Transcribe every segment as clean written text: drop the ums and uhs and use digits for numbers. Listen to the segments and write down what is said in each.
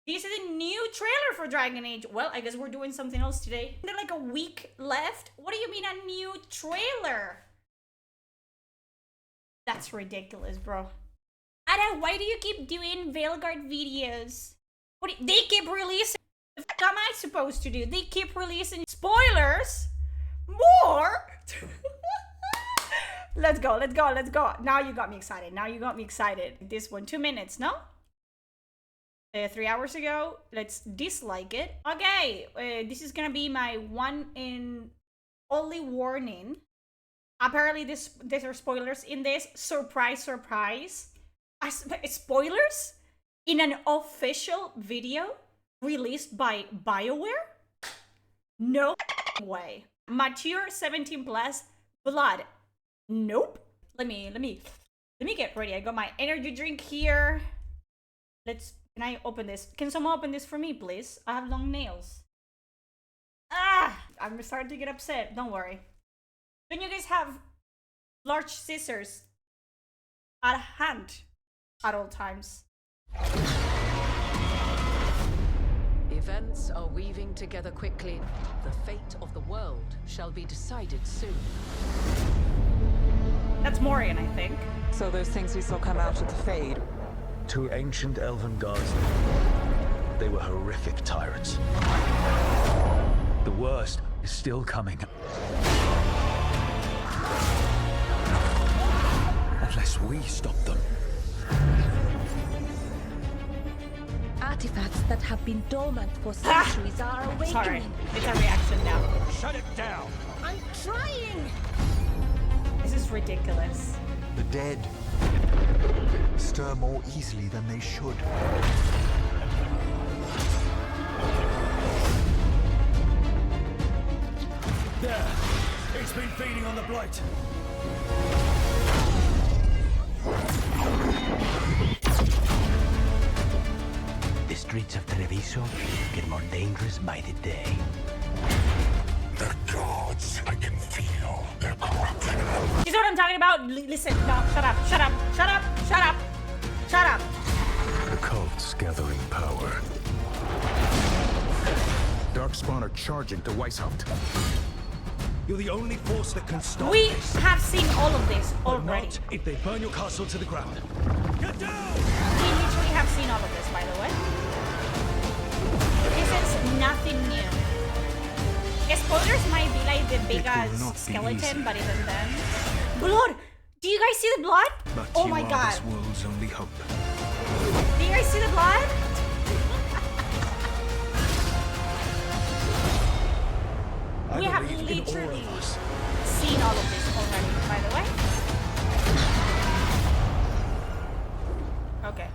This is a new trailer for Dragon Age. Well, I guess we're doing something else today. There's like a week left. What do you mean a new trailer? That's ridiculous, bro. Ada, why do you keep doing Veilguard videos? They keep releasing. The fuck am I supposed to do? They keep releasing spoilers. More. Let's go. Now you got me excited. This one, 2 minutes, no? 3 hours ago. Let's dislike it. Okay, this is gonna be my one and only warning. Apparently, there are spoilers in this. Surprise. Spoilers in an official video released by BioWare? No way. Mature 17 plus blood. Nope. Let me get ready. I got my energy drink here. Can I open this? Can someone open this for me, please? I have long nails. I'm starting to get upset. Don't worry. Don't you guys have large scissors at hand at all times? Events are weaving together quickly. The fate of the world shall be decided soon. That's Morian, I think. So those things we saw come out of the Fade. Two ancient elven guardsmen. They were horrific tyrants. The worst is still coming. Unless we stop them. Artifacts that have been dormant for centuries are awakening. Sorry, it's a reaction now. Shut it down! I'm trying! This is ridiculous. The dead stir more easily than they should. There! It's been feeding on the blight! The streets of Treviso get more dangerous by the day. The gods, I can feel their corruption. You know what I'm talking about? Listen, no, shut up. The cult's gathering power. Darkspawn are charging to Weishaupt. You're the only force that can stop We this. have seen all of this already. Not if they burn your castle to the ground. Get down! We literally have seen all of this, by the way. This is nothing new. Spoilers might be like the big ass skeleton, but even then. Blood! Do you guys see the blood? But Oh you my are god. this world's only hope. Do you guys see the blood? We have believe in all literally of us. seen all of this already, by the way. Okay.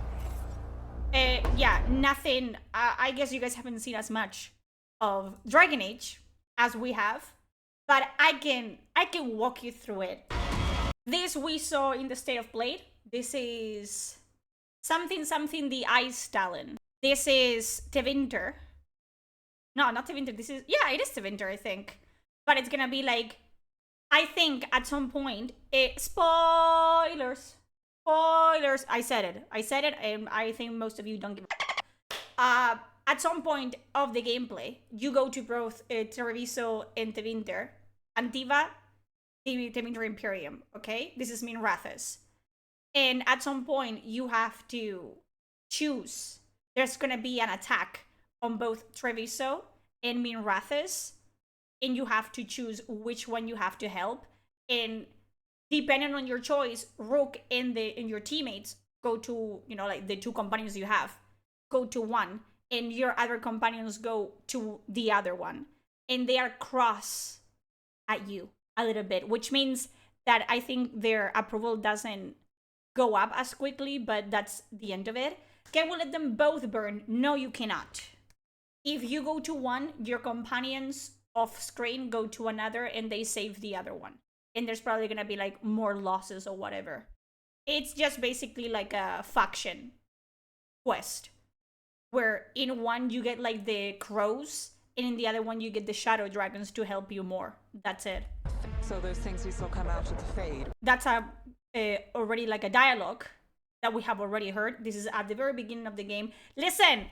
Yeah, nothing. I guess you guys haven't seen as much of Dragon Age as we have, but I can walk you through it. This we saw in the State of Blade. This is something the Ice Talon. This is Tevinter. No, not Tevinter. This is, yeah, it is Tevinter, I think. But it's gonna be like, I think at some point, spoilers. I said it, and I think most of you don't give a at some point of the gameplay, you go to both Treviso and Tevinter, Antiva, Tevinter Imperium, okay? This is Minrathous. And at some point, you have to choose. There's gonna be an attack on both Treviso and Minrathous, and you have to choose which one you have to help. And depending on your choice, Rook and your teammates go to, you know, like the two companions you have, go to one, and your other companions go to the other one. And they are cross at you a little bit, which means that I think their approval doesn't go up as quickly, but that's the end of it. Can we let them both burn? No, you cannot. If you go to one, your companions off screen go to another and they save the other one. And there's probably gonna be like more losses or whatever. It's just basically like a faction quest, where in one you get like the crows, and in the other one you get the shadow dragons to help you more. That's it. So those things we saw come out of the Fade. That's already like a dialogue that we have already heard. This is at the very beginning of the game. Listen,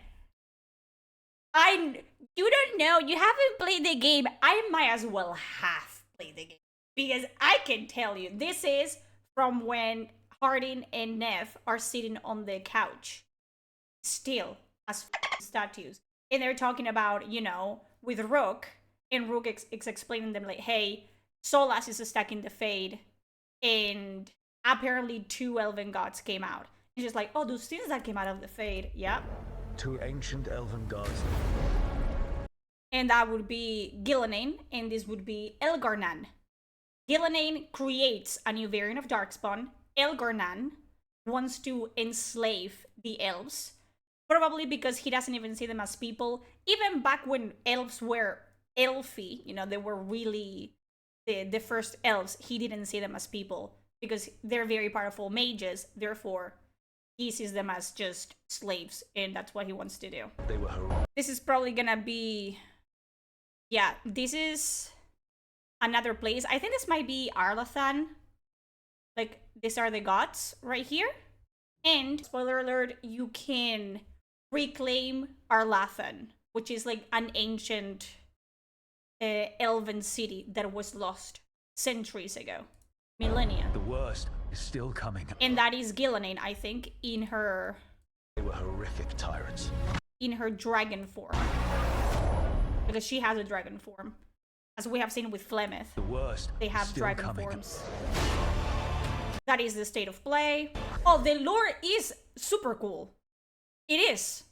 You don't know. You haven't played the game. I might as well have played the game because I can tell you this is from when Hardin and Nev are sitting on the couch, still as statues, and they're talking about, you know, with Rook, and Rook is explaining them like, hey, Solas is stuck in the Fade, and apparently 2 elven gods came out. It's just like, oh, those things that came out of the Fade, yeah. 2 ancient elven gods. And that would be Gillenane, and this would be Elgarnan. Gillenane creates a new variant of Darkspawn. Elgarnan wants to enslave the elves, probably because he doesn't even see them as people. Even back when elves were elfy, you know, they were really the first elves, he didn't see them as people because they're very powerful mages. Therefore, he sees them as just slaves, and that's what he wants to do. They were heroic. This is probably gonna be... Yeah, this is another place. I think this might be Arlathan. Like, these are the gods right here. And, spoiler alert, you can reclaim Arlathan, which is like an ancient elven city that was lost centuries ago. Millennia. The worst is still coming. And that is Gillenane, I think, in her... They were horrific tyrants. In her dragon form. Because she has a dragon form. As we have seen with Flemeth. The worst they have still dragon coming. forms. That is the state of play. Oh, the lore is super cool. It is.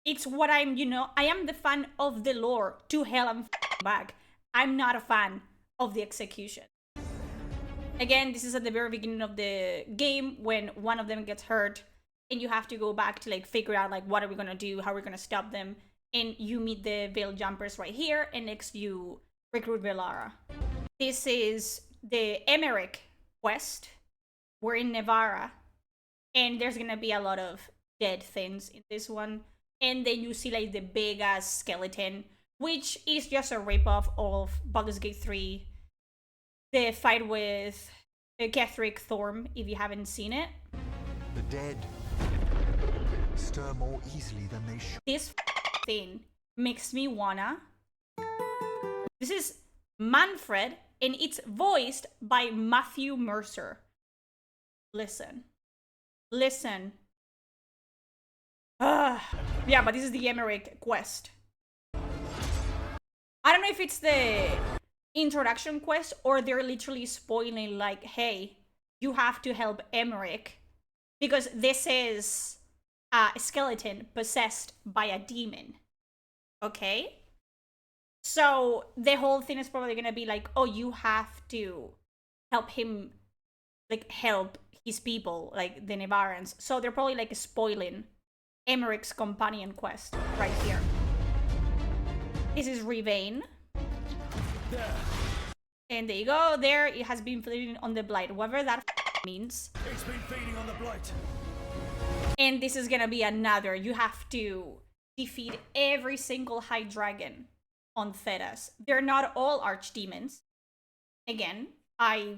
It's what I'm, you know, I am the fan of the lore to hell and back. I'm not a fan of the execution. Again, this is at the very beginning of the game when one of them gets hurt and you have to go back to like figure out like what are we gonna do, how are we gonna stop them, and you meet the Veil Jumpers right here, and next you recruit Velara. This is the Emmerich quest. We're in Nevarra, and there's gonna be a lot of dead things in this one. And then you see like the big ass skeleton, which is just a ripoff of Baldur's Gate 3. The fight with Ketheric Thorm, if you haven't seen it. The dead stir more easily than they should. This thing makes me wanna... This is Manfred, and it's voiced by Matthew Mercer. Listen. Listen. Yeah, but this is the Emmerich quest. I don't know if it's the introduction quest or they're literally spoiling like, hey, you have to help Emmerich because this is a skeleton possessed by a demon. Okay? So the whole thing is probably gonna be like, oh, you have to help him, like help his people, like the Nevarrans. So they're probably like spoiling Emmerich's companion quest right here. This is Rivane. And there you go. There, it has been feeding on the blight, whatever that means. It's been feeding on the blight. And this is gonna be another. You have to defeat every single high dragon on Thedas. They're not all archdemons. Again, I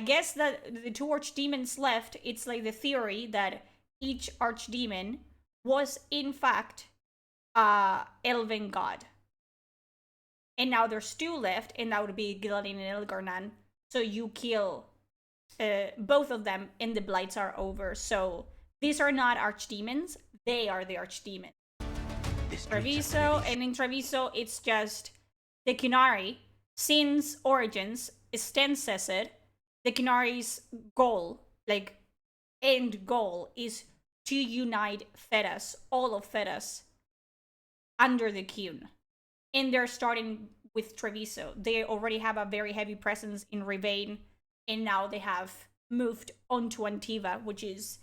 guess that the 2 archdemons left, it's like the theory that each archdemon was in fact elven god. And now there's 2 left, and that would be Gillenane and Elgarnan. So you kill both of them, and the blights are over. So these are not archdemons, they are the archdemons. Treviso, and in Treviso, it's just the Qunari. Since Origins, Sten says it, the Qunari's goal, like end goal, is to unite Thedas, all of Thedas, under the Qun. And they're starting with Treviso. They already have a very heavy presence in Rivane, and now they have moved on to Antiva, which is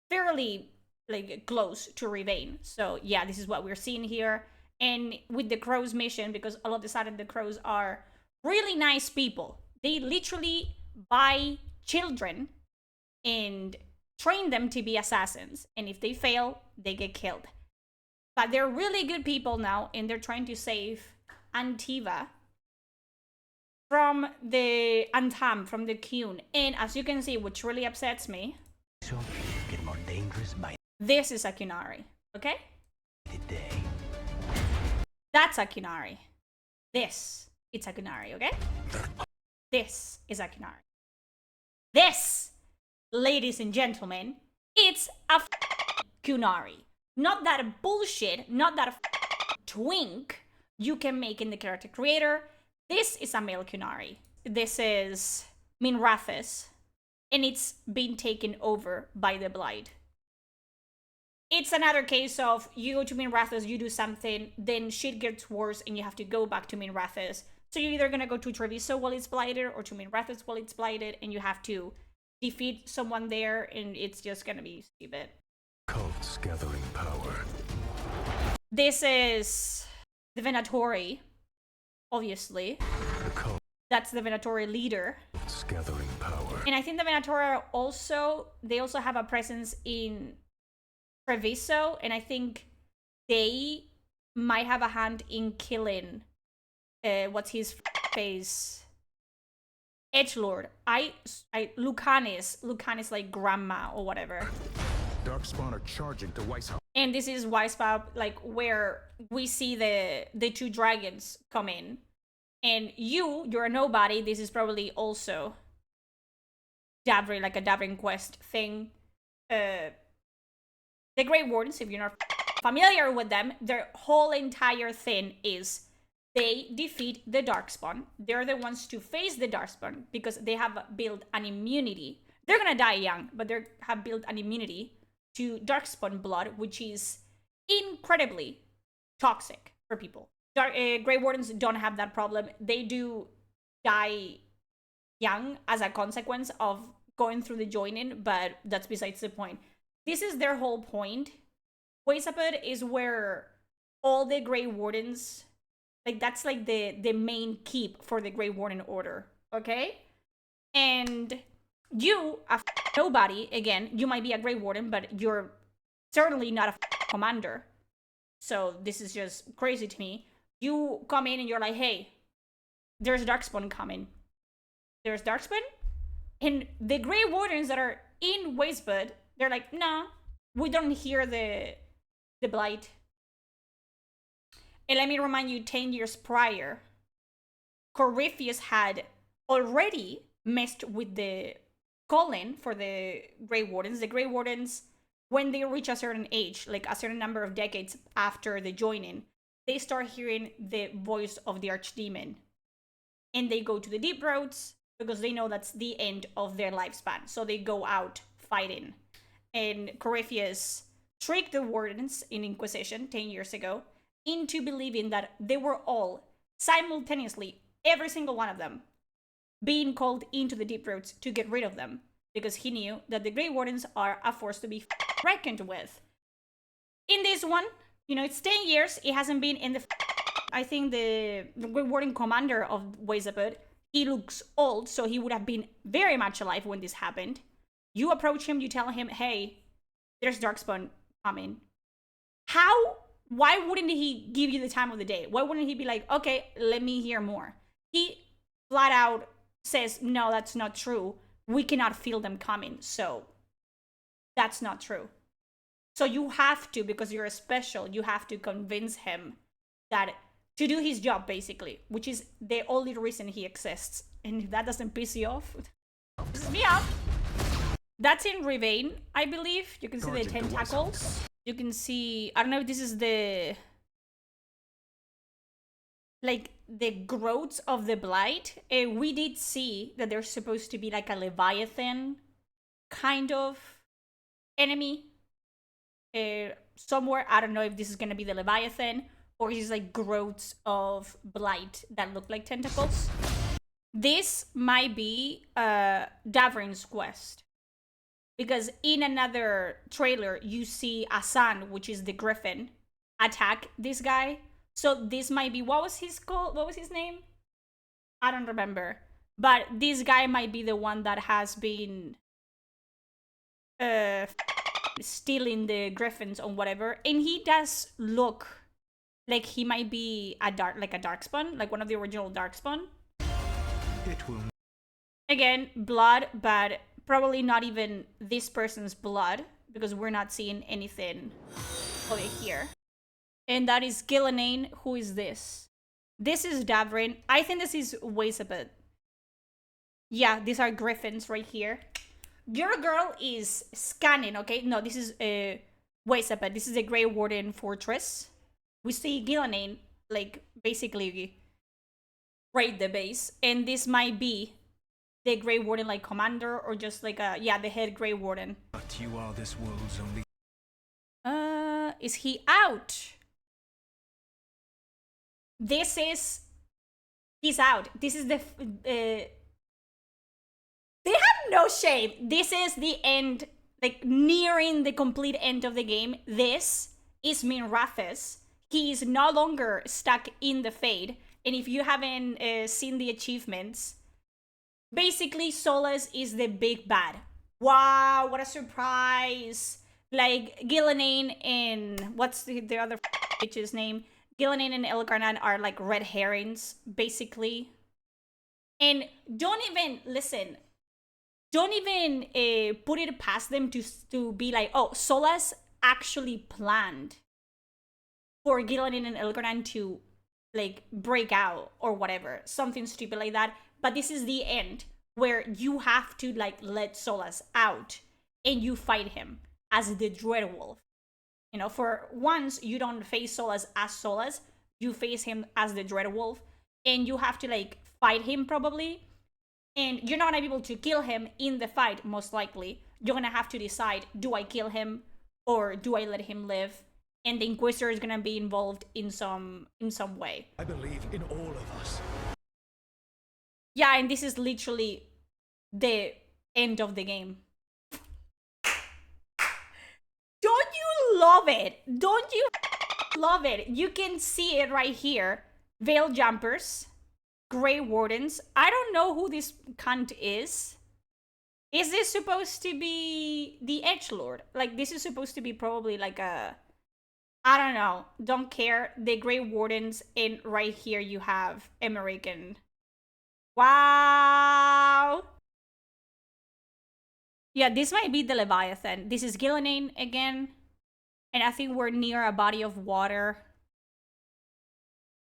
fairly like close to Rivane. So yeah, this is what we're seeing here. And with the Crows mission, because all of a sudden the Crows are really nice people. They literally buy children and train them to be assassins. And if they fail, they get killed. But they're really good people now, and they're trying to save Antiva from the Antam, from the Qun. And as you can see, which really upsets me, Get more dangerous by this is a Qunari, okay? the day. That's a Kunari. This, it's a Kunari, okay? This is a Kunari. This, ladies and gentlemen, it's a Kunari. Not that bullshit, not that twink you can make in the character creator. This is a male Kunari. This is Minrathis, and it's been taken over by the Blight. It's another case of you go to Minrathis, you do something, then shit gets worse and you have to go back to Minrathis. So you're either gonna go to Treviso while it's blighted or to Minrathis while it's blighted, and you have to defeat someone there, and it's just gonna be stupid. Cults gathering power. This is the Venatori, obviously. The cults That's the Venatori leader. gathering power. And I think the Venatori are also have a presence in Treviso, and I think they might have a hand in killing what's his face, Edgelord. Lucanis like grandma or whatever. Darkspawn are charging to Weishaupt. And this is Weishaupt, like where we see the two dragons come in. And you're a nobody. This is probably also Davri, like a Davrin quest thing. The Grey Wardens, if you're not familiar with them, their whole entire thing is they defeat the Darkspawn. They're the ones to face the Darkspawn because they have built an immunity. They're gonna die young, but they have built an immunity to Darkspawn blood, which is incredibly toxic for people. Grey Wardens don't have that problem. They do die young as a consequence of going through the joining, but that's besides the point. This is their whole point. Weishaupt is where all the Grey Wardens, like that's like the main keep for the Grey Warden Order, okay? And you, a nobody, again, you might be a Grey Warden, but you're certainly not a commander. So this is just crazy to me. You come in and you're like, hey, there's Darkspawn coming. There's Darkspawn? And the Grey Wardens that are in Weishaupt, they're like, nah, we don't hear the Blight. And let me remind you, 10 years prior, Corypheus had already messed with the calling for the Grey Wardens. The Grey Wardens, when they reach a certain age, like a certain number of decades after the joining, they start hearing the voice of the Archdemon. And they go to the Deep Roads because they know that's the end of their lifespan. So they go out fighting. And Corypheus tricked the Wardens in Inquisition 10 years ago into believing that they were all simultaneously, every single one of them, being called into the Deep Roads to get rid of them, because he knew that the Grey Wardens are a force to be reckoned with. In this one, you know, it's 10 years, it hasn't been in the... I think the Grey Warden commander of Weishaupt, he looks old, so he would have been very much alive when this happened. You approach him, you tell him, hey, there's Darkspawn coming. Why wouldn't he give you the time of the day? Why wouldn't he be like, okay, let me hear more? He flat out says, no, that's not true. We cannot feel them coming, so that's not true. So you have to, because you're special, you have to convince him that to do his job, basically, which is the only reason he exists. And if that doesn't piss you off, pisses me off. That's in Rivain, I believe. You can see the tentacles. You can see, I don't know if this is the, like, the growths of the Blight. We did see that there's supposed to be like a Leviathan kind of enemy somewhere. I don't know if this is going to be the Leviathan or it's like growths of Blight that look like tentacles. This might be Davrin's quest. Because in another trailer, you see Asan, which is the Griffin, attack this guy. So this might be, what was his name? I don't remember. But this guy might be the one that has been stealing the Griffins or whatever. And he does look like he might be a Darkspawn, like one of the original Darkspawn. It will. Again, blood, but probably not even this person's blood, because we're not seeing anything over here. And that is Gillenane. Who is this? This is Davrin. I think this is Waysabet. Yeah, these are griffins right here. Your girl is scanning, okay? No, this is Waysabet. This is a Grey Warden fortress. We see Gillenane, like, basically raid the base. And this might be the Grey Warden, like, commander, or just like a, yeah, the head Grey Warden. But you are this world's only... Is he out? He's out. This is the, they have no shame. This is the end, like, nearing the complete end of the game. This is Minrathis. He is no longer stuck in the Fade. And if you haven't seen the achievements, basically Solas is the big bad. Wow, what a surprise. Like, Gillenane and, what's the other bitch's name? Gillenane and Elgarnan are like red herrings, basically. And don't even, listen, don't even put it past them to be like, oh, Solas actually planned for Gillenane and Elgarnan to, like, break out or whatever. Something stupid like that. But this is the end where you have to, like, let Solas out and you fight him as the Dreadwolf. You know, for once, you don't face Solas as Solas. You face him as the Dreadwolf. And you have to, like, fight him, probably. And you're not gonna be able to kill him in the fight, most likely. You're gonna have to decide, do I kill him or do I let him live? And the Inquisitor is gonna be involved in some way. I believe in all of us. Yeah, and this is literally the end of the game. Don't you love it? Don't you love it? You can see it right here. Veil Jumpers, Grey Wardens. I don't know who this cunt is. Is this supposed to be the Edgelord? Like, this is supposed to be probably like a... I don't know. Don't care. The Grey Wardens, and right here you have American. Wow! Yeah, this might be the Leviathan. This is Gillenane again. And I think we're near a body of water.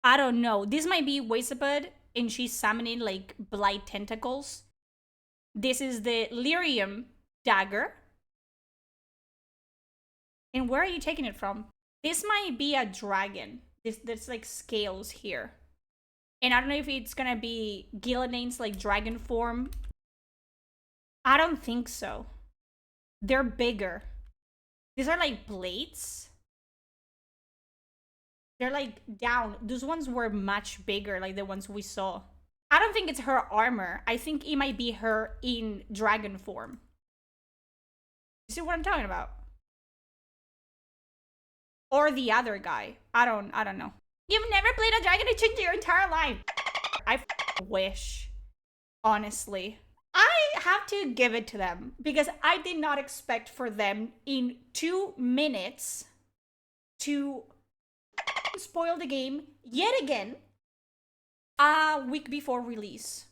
I don't know. This might be Waysabet, and she's summoning, like, blight tentacles. This is the Lyrium dagger. And where are you taking it from? This might be a dragon. There's, like, scales here. And I don't know if it's gonna be Gillenane's, like, dragon form. I don't think so. They're bigger. These are like blades. They're like down. Those ones were much bigger, like the ones we saw. I don't think it's her armor. I think it might be her in dragon form. You see what I'm talking about? Or the other guy. I don't know. You've never played a Dragon Age in your entire life. I wish. Honestly. I have to give it to them because I did not expect for them in 2 minutes to spoil the game yet again a week before release.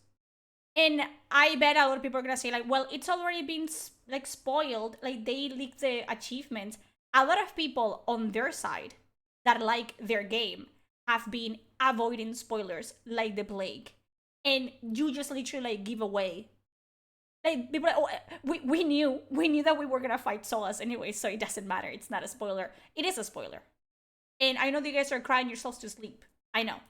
And I bet a lot of people are gonna say, like, well, it's already been, like, spoiled. Like, they leaked the achievements. A lot of people on their side that like their game have been avoiding spoilers like the plague. And you just literally, like, give away. Like, people are like, oh, we knew that we were gonna fight Solas anyway, so it doesn't matter. It's not a spoiler. It is a spoiler. And I know that you guys are crying yourselves to sleep. I know.